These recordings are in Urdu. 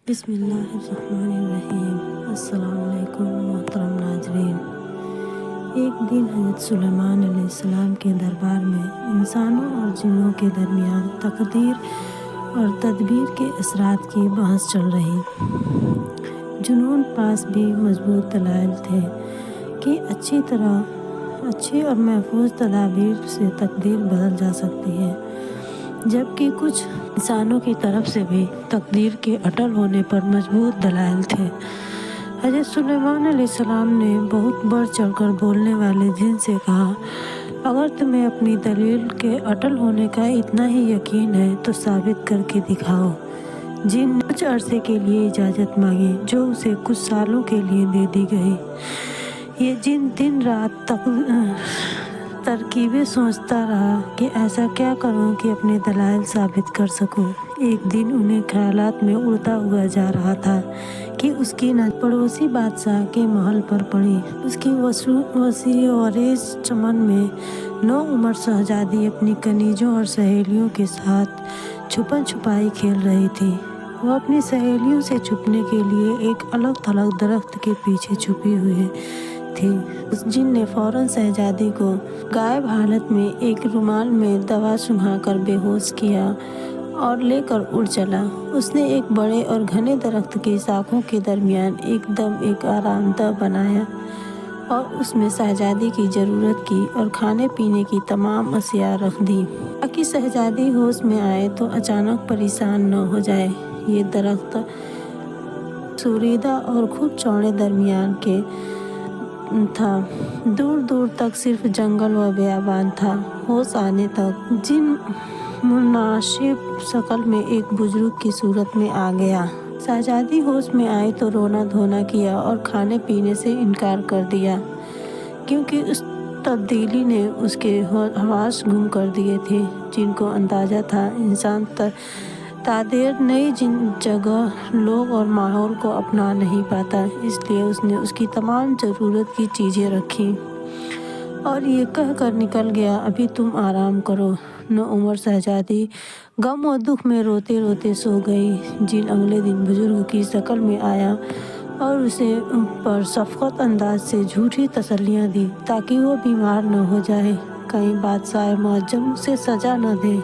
بسم اللہ الرحمن الرحیم۔ السلام علیکم محترم ناظرین۔ ایک دن حضرت سلیمان علیہ السلام کے دربار میں انسانوں اور جنوں کے درمیان تقدیر اور تدبیر کے اثرات کی بحث چل رہی۔ جنوں پاس بھی مضبوط دلائل تھے کہ اچھی اور محفوظ تدابیر سے تقدیر بدل جا سکتی ہے، جبکہ کچھ انسانوں کی طرف سے بھی تقدیر کے اٹل ہونے پر مضبوط دلائل تھے۔ حضرت سلیمان علیہ السلام نے بہت بڑھ چڑھ کر بولنے والے جن سے کہا، اگر تمہیں اپنی دلیل کے اٹل ہونے کا اتنا ہی یقین ہے تو ثابت کر کے دکھاؤ۔ جن نے کچھ عرصے کے لیے اجازت مانگی جو اسے کچھ سالوں کے لیے دے دی گئی۔ یہ جن دن رات ترکیبیں سوچتا رہا کہ ایسا کیا کروں کہ اپنے دلائل ثابت کر سکوں۔ ایک دن انہیں خیالات میں اڑتا ہوا جا رہا تھا کہ اس کی نظر پڑوسی بادشاہ کے محل پر پڑی۔ اس کی وسیع و عریض چمن میں نوعمر شہزادی اپنی کنیزوں اور سہیلیوں کے ساتھ چھپن چھپائی کھیل رہی تھی۔ وہ اپنی سہیلیوں سے چھپنے کے لیے ایک الگ تھلگ درخت کے پیچھے چھپی ہوئی تھی۔ اس جن نے فوراً شہزادی کو غائب حالت میں ایک رومال میں دوا سنگھا کر بے ہوش کیا اور لے کر اڑ چلا۔ اس نے ایک بڑے اور گھنے درخت کی شاخوں کے درمیان ایک آرام دہ بنایا اور اس میں شہزادی کی ضرورت کی اور کھانے پینے کی تمام اشیاء رکھ دی، تاکہ شہزادی ہوش میں آئے تو اچانک پریشان نہ ہو جائے۔ یہ درخت سوریدہ اور خوب چوڑے درمیان کے تھا، دور دور تک صرف جنگل و بیابان تھا۔ ہوش آنے تک جن مناسب شکل میں ایک بزرگ کی صورت میں آ گیا۔ شہزادی ہوش میں آئی تو رونا دھونا کیا اور کھانے پینے سے انکار کر دیا، کیونکہ اس تبدیلی نے اس کے حواس گم کر دیے تھے۔ جن کو اندازہ تھا انسان تادیر نئی جگہ، لوگ اور ماحول کو اپنا نہیں پاتا، اس لیے اس نے اس کی تمام ضرورت کی چیزیں رکھیں اور یہ کہہ کر نکل گیا، ابھی تم آرام کرو۔ نوعمر شہزادی غم و دکھ میں روتے روتے سو گئی۔ جن اگلے دن بزرگ کی شکل میں آیا اور اسے پر شفقت انداز سے جھوٹی تسلیاں دی تاکہ وہ بیمار نہ ہو جائے، کہیں بادشاہ معظم اسے سزا نہ دے۔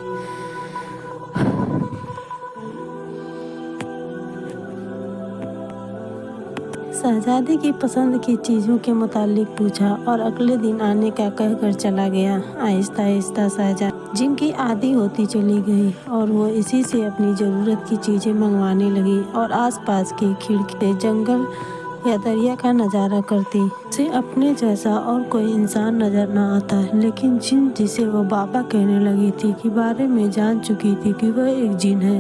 شہزادی کی پسند کی چیزوں کے متعلق پوچھا اور اگلے دن آنے کا کہہ کر چلا گیا۔ آہستہ آہستہ شہزادی جن کی عادی ہوتی چلی گئی اور وہ اسی سے اپنی ضرورت کی چیزیں منگوانے لگی اور آس پاس کی کھڑکی سے جنگل یا دریا کا نظارہ کرتی۔ اسے اپنے جیسا اور کوئی انسان نظر نہ آتا، لیکن جن جسے وہ بابا کہنے لگی تھی کے بارے میں جان چکی تھی کہ وہ ایک جن ہے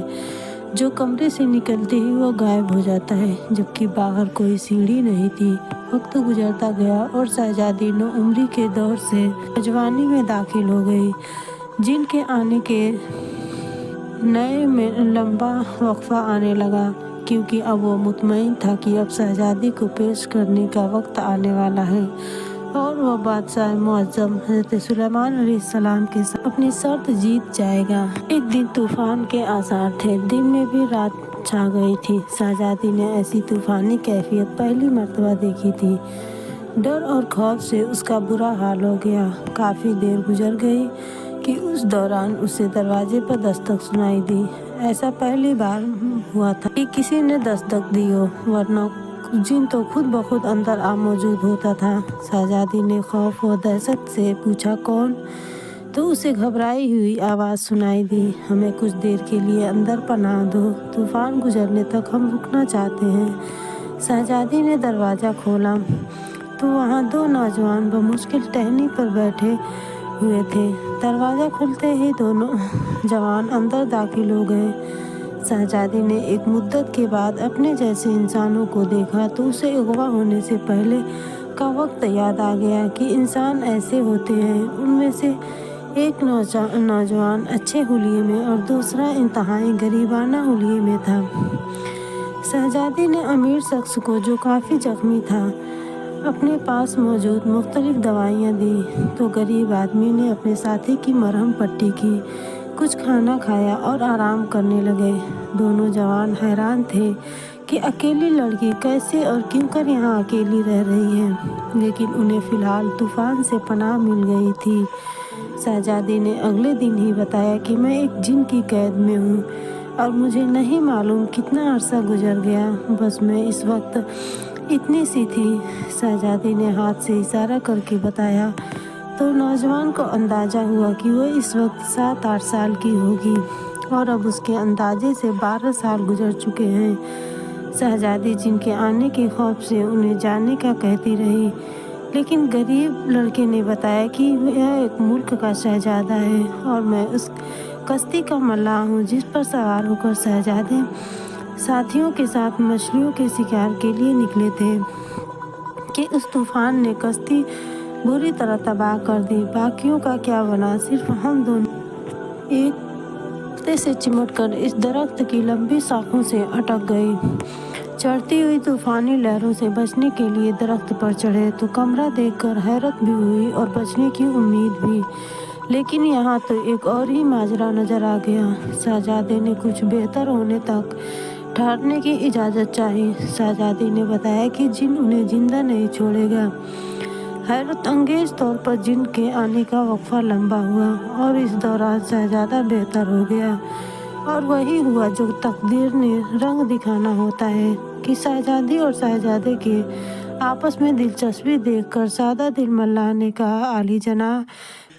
جو کمرے سے نکلتے ہی وہ غائب ہو جاتا ہے، جبکہ باہر کوئی سیڑھی نہیں تھی۔ وقت گزرتا گیا اور شہزادی نوعمری کے دور سے نوجوانی میں داخل ہو گئی۔ جن کے آنے کے نئے میں لمبا وقفہ آنے لگا، کیونکہ اب وہ مطمئن تھا کہ اب شہزادی کو پیش کرنے کا وقت آنے والا ہے اور وہ بادشاہ معظم حضرت سلیمان علیہ السلام کے ساتھ اپنی شرط جیت جائے گا۔ ایک دن طوفان کے آثار تھے، دن میں بھی رات چھا گئی تھی۔ شہزادی نے ایسی طوفانی کیفیت پہلی مرتبہ دیکھی تھی۔ ڈر اور خوف سے اس کا برا حال ہو گیا۔ کافی دیر گزر گئی کہ اس دوران اسے دروازے پر دستک سنائی دی۔ ایسا پہلی بار ہوا تھا کہ کسی نے دستک دی ہو، ورنہ جن تو خود بخود اندر آ موجود ہوتا تھا۔ شہزادی نے خوف و دہشت سے پوچھا، کون؟ تو اسے گھبرائی ہوئی آواز سنائی دی، ہمیں کچھ دیر کے لیے اندر پناہ دو، طوفان گزرنے تک ہم رکنا چاہتے ہیں۔ شہزادی نے دروازہ کھولا تو وہاں دو نوجوان بمشکل ٹہنی پر بیٹھے ہوئے تھے۔ دروازہ کھلتے ہی دونوں جوان اندر داخل ہو گئے۔ شہزادی نے ایک مدت کے بعد اپنے جیسے انسانوں کو دیکھا تو اسے اغوا ہونے سے پہلے کا وقت یاد آ گیا کہ انسان ایسے ہوتے ہیں۔ ان میں سے ایک نوجوان اچھے حلیے میں اور دوسرا انتہائی غریبانہ حلیے میں تھا۔ شہزادی نے امیر شخص کو، جو کافی زخمی تھا، اپنے پاس موجود مختلف دوائیاں دیں تو غریب آدمی نے اپنے ساتھی کی مرہم پٹی کی، کچھ کھانا کھایا اور آرام کرنے لگے۔ دونوں جوان حیران تھے کہ اکیلی لڑکی کیسے اور کیوں کر یہاں اکیلی رہ رہی ہے، لیکن انہیں فی الحال طوفان سے پناہ مل گئی تھی۔ شہزادی نے اگلے دن ہی بتایا کہ میں ایک جن کی قید میں ہوں اور مجھے نہیں معلوم کتنا عرصہ گزر گیا، بس میں اس وقت اتنی سی تھی۔ شہزادی نے ہاتھ سے اشارہ کر کے بتایا تو نوجوان کو اندازہ ہوا کہ وہ اس وقت 7-8 سال کی ہوگی اور اب اس کے اندازے سے 12 سال گزر چکے ہیں۔ شہزادی جن کے آنے کے خوف سے انہیں جانے کا کہتی رہی، لیکن غریب لڑکے نے بتایا کہ وہ ایک ملک کا شہزادہ ہے اور میں اس کشتی کا ملاح ہوں جس پر سوار ہو کر شہزادے ساتھیوں کے ساتھ مچھلیوں کے شکار کے لیے نکلے تھے کہ اس طوفان نے کشتی بری طرح تباہ کر دی۔ باقیوں کا کیا بنا، صرف ہم دونوں ایک پتے سے چمٹ کر اس درخت کی لمبی شاخوں سے اٹک گئے۔ چڑھتی ہوئی طوفانی لہروں سے بچنے کے لیے درخت پر چڑھے تو کمرہ دیکھ کر حیرت بھی ہوئی اور بچنے کی امید بھی، لیکن یہاں تو ایک اور ہی ماجرا نظر آ گیا۔ شہزادے نے کچھ بہتر ہونے تک ٹھہرنے کی اجازت چاہی۔ شہزادی نے بتایا کہ جن انہیں زندہ نہیں چھوڑے گا۔ حیرت انگیز طور پر جن کے آنے کا وقفہ لمبا ہوا اور اس دوران شہزادہ بہتر ہو گیا، اور وہی ہوا جو تقدیر نے رنگ دکھانا ہوتا ہے کہ شہزادی اور شہزادے کے آپس میں دلچسپی دیکھ کر سادہ دل ملاح نے کہا، عالی جناب،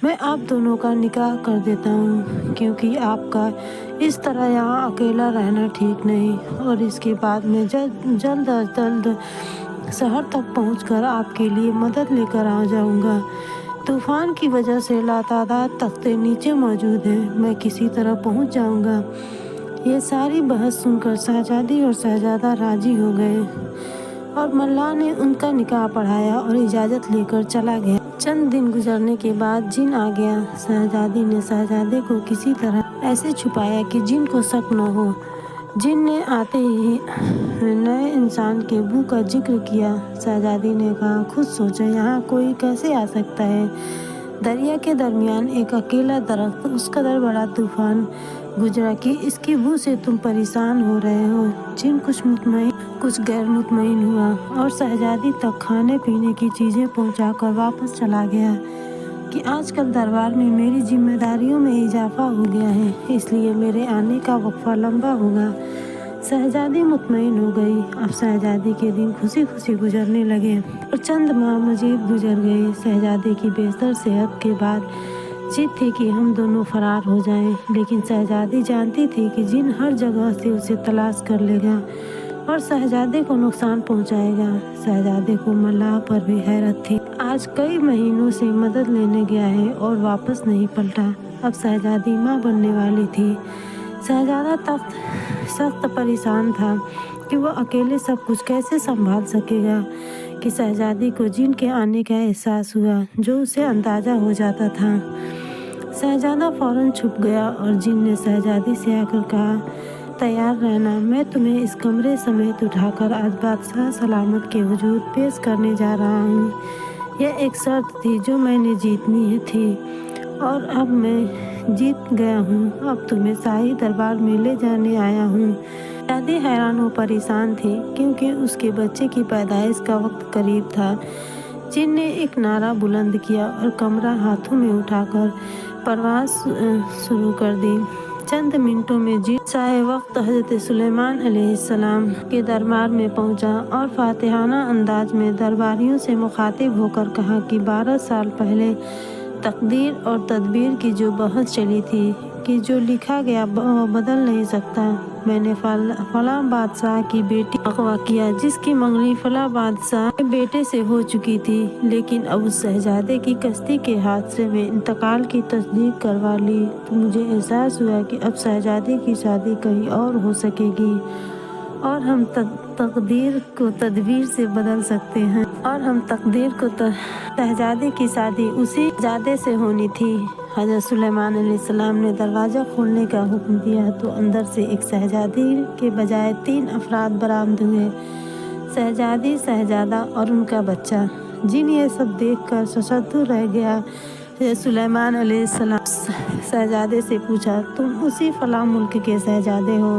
میں آپ دونوں کا نکاح کر دیتا ہوں، کیونکہ آپ کا اس طرح یہاں اکیلا رہنا ٹھیک نہیں، اور اس کے بعد میں جلد از جلد شہر تک پہنچ کر آپ کے لیے مدد لے کر آ جاؤں گا۔ طوفان کی وجہ سے لاتعداد تختے نیچے موجود ہیں، میں کسی طرح پہنچ جاؤں گا۔ یہ ساری بحث سن کر شہزادی اور شہزادہ راضی ہو گئے اور ملاح نے ان کا نکاح پڑھایا اور اجازت لے کر چلا گیا۔ چند دن گزرنے کے بعد جن آ گیا۔ شہزادی نے شہزادے کو کسی طرح ایسے چھپایا کہ جن کو شک نہ ہو۔ جن نے آتے ہی نئے انسان کے بو کا ذکر کیا۔ شہزادی نے کہا، خود سوچو یہاں کوئی کیسے آ سکتا ہے؟ دریا کے درمیان ایک اکیلا درخت، اس قدر بڑا طوفان گزرا کہ اس کی بو سے تم پریشان ہو رہے ہو۔ جن کچھ مطمئن کچھ غیر مطمئن ہوا اور شہزادی تک کھانے پینے کی چیزیں پہنچا کر واپس چلا گیا کہ آج کل دربار میں میری ذمہ داریوں میں اضافہ ہو گیا ہے، اس لیے میرے آنے کا وقفہ لمبا ہوگا۔ شہزادی مطمئن ہو گئی۔ اب شہزادی کے دن خوشی خوشی گزرنے لگے اور چند ماہ مزید گزر گئے۔ شہزادے کی بہتر صحت کے بعد جد تھی کہ ہم دونوں فرار ہو جائیں، لیکن شہزادی جانتی تھی کہ جن ہر جگہ سے اسے تلاش کر لے گا اور شہزادے کو نقصان پہنچائے گا۔ شہزادے کو ملاح پر بھی حیرت تھی۔ آج کئی مہینوں سے مدد لینے گیا ہے اور واپس نہیں پلٹا۔ اب شہزادی ماں بننے والی تھی۔ شہزادہ سخت پریشان تھا کہ وہ اکیلے سب کچھ کیسے سنبھال سکے گا کہ شہزادی کو جن کے آنے کا احساس ہوا، جو اسے اندازہ ہو جاتا تھا۔ شہزادہ فوراً چھپ گیا اور جن نے شہزادی سے آ کر کہا، تیار رہنا، میں تمہیں اس کمرے سمیت اٹھا کر آج بادشاہ سلامت کے حضور پیش کرنے جا رہا ہوں۔ یہ ایک شرط تھی جو میں نے جیتنی تھی اور اب میں جیت گیا ہوں۔ اب تمہیں شاہی دربار میں لے جانے آیا ہوں۔ شہزادی حیران و پریشان تھی کیونکہ اس کے بچے کی پیدائش کا وقت قریب تھا۔ جن نے ایک نعرہ بلند کیا اور کمرہ ہاتھوں میں اٹھا کر پرواز شروع کر دی۔ چند منٹوں میں جن شاہ وقت حضرت سلیمان علیہ السلام کے دربار میں پہنچا اور فاتحانہ انداز میں درباریوں سے مخاطب ہو کر کہا کہ 12 سال پہلے تقدیر اور تدبیر کی جو بحث چلی تھی کہ جو لکھا گیا وہ بدل نہیں سکتا، میں نے فلاں بادشاہ کی بیٹی کا اغوا کیا جس کی منگنی فلاں بادشاہ کے بیٹے سے ہو چکی تھی، لیکن اب اس شہزادے کی کشتی کے حادثے میں انتقال کی تصدیق کروا لی تو مجھے احساس ہوا کہ اب شہزادے کی شادی کہیں اور ہو سکے گی اور ہم تقدیر کو تدبیر سے بدل سکتے ہیں شہزادے کی شادی اسی شہزادے سے ہونی تھی۔ حضرت سلیمان علیہ السلام نے دروازہ کھولنے کا حکم دیا تو اندر سے ایک شہزادی کے بجائے 3 افراد برآمد ہوئے، شہزادی، شہزادہ اور ان کا بچہ۔ جن یہ سب دیکھ کر ششدر رہ گیا۔ حضرت سلیمان علیہ السلام شہزادے سے پوچھا، تم اسی فلاں ملک کے شہزادے ہو؟